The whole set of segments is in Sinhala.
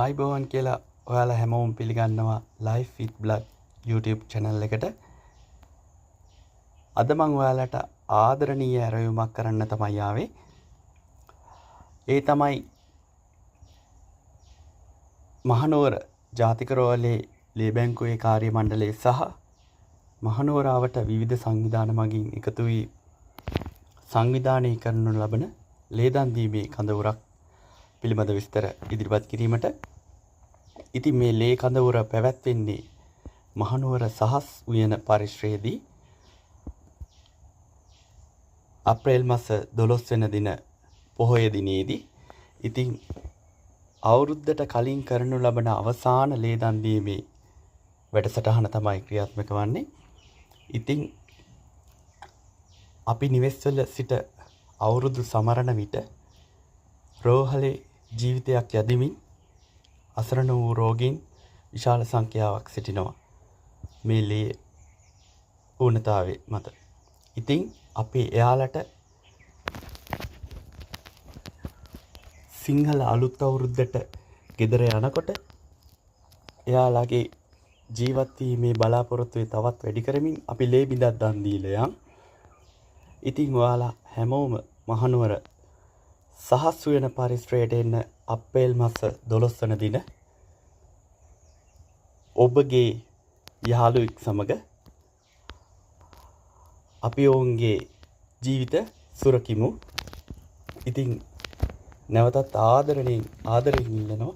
ආයිබෝවන් කියලා ඔයාලා හැමෝම පිළිගන්නවා Life with Blood YouTube channel එකට. අද මම ඔයාලට ආදරණීය ඇරයුමක් කරන්න තමයි ආවේ. ඒ තමයි මහනුවර ජාතික රෝහලේ ලේ බැංකුවේ කාර්ය මණ්ඩලය සහ මහනුවරාවට විවිධ සංවිධාන මගින් එකතු වී සංවිධානය කරනු ලබන ලේදන් දීමේ කඳවුරක් පිළිබඳ විස්තර ඉදිරිපත් කිරීමට. ඉතින් මේ ලේ කඳවුර පැවැත්වෙන්නේ මහනුවර සහස් උයන පරිශ්‍රයේදී අප්‍රේල් මාස 12 වෙනි දින පොහොය දිනේදී. ඉතින් අවුරුද්දට කලින් කරනු ලබන අවසාන ලේදන් දීමේ වැඩසටහන තමයි ක්‍රියාත්මක වන්නේ. ඉතින් අපි නිවෙස්වල සිට අවුරුදු සමරන විට රෝහලේ ජීවිතයක් යදිමින් අසරණ වූ රෝගීන් විශාල සංඛ්‍යාවක් සිටිනවා මේ ලේ ඌනතාවේ මත. ඉතින් අපි එයාලට සිංහල අලුත් අවුරුද්දට ගෙදර යනකොට එයාලගේ ජීවත් වීමේ බලාපොරොත්තුවේ තවත් වැඩි කරමින් අපි ලේ බිඳක් දන් දීලා යන්. ඉතින් ඔයාලා හැමෝම මහනුවර සහස් වෙන පරිශ්‍රයට එන්න අප්‍රේල් මාස 12 වෙනි දින ඔබගේ යාළුවෙක් සමග අපි ඔවුන්ගේ ජීවිත සුරකිමු. ඉතින් නැවතත් ආදරයෙන් ඉල්ලනවා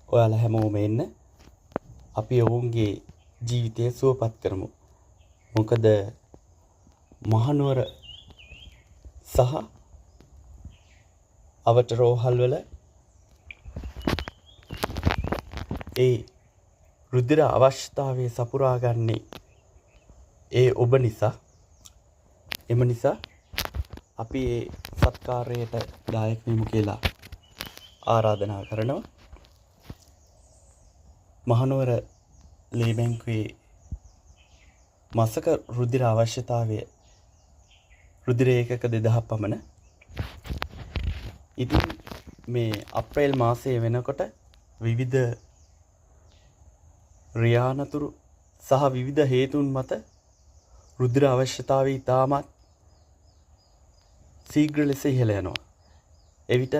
ඔයාලා හැමෝම එන්න. අපි ඔවුන්ගේ ජීවිතය සුවපත් කරමු. මොකද මහනුවර සහ අවට රෝහල් වල ඒ රුධිර අවශ්‍යතාවය සපුරා ගන්නේ ඒ ඔබ නිසා. එම නිසා අපි ඒ සත්කාරයට දායක වෙමු කියලා ආරාධනා කරනවා. මහනුවර ලේ බැංකුවේ මාසක රුධිර අවශ්‍යතාවය රුධිර ඒකක 2000 පමණ. ඉතින් මේ අප්‍රේල් මාසයේ වෙනකොට විවිධ රියානතුරු සහ විවිධ හේතුන් මත රුධිර අවශ්‍යතාවය ඉතාමත් ශීඝ්‍ර ලෙස ඉහළ යනවා. එවිට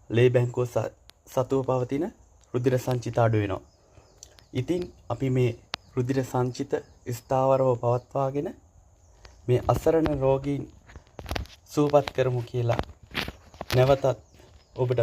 ලේ බැංකුව සතුව පවතින රුධිර සංචිත අඩු වෙනවා. ඉතින් අපි මේ රුධිර සංචිත ස්ථාවරව පවත්වාගෙන මේ අසරණ රෝගීන් සුවපත් කරමු කියලා නැවතත් ඔබට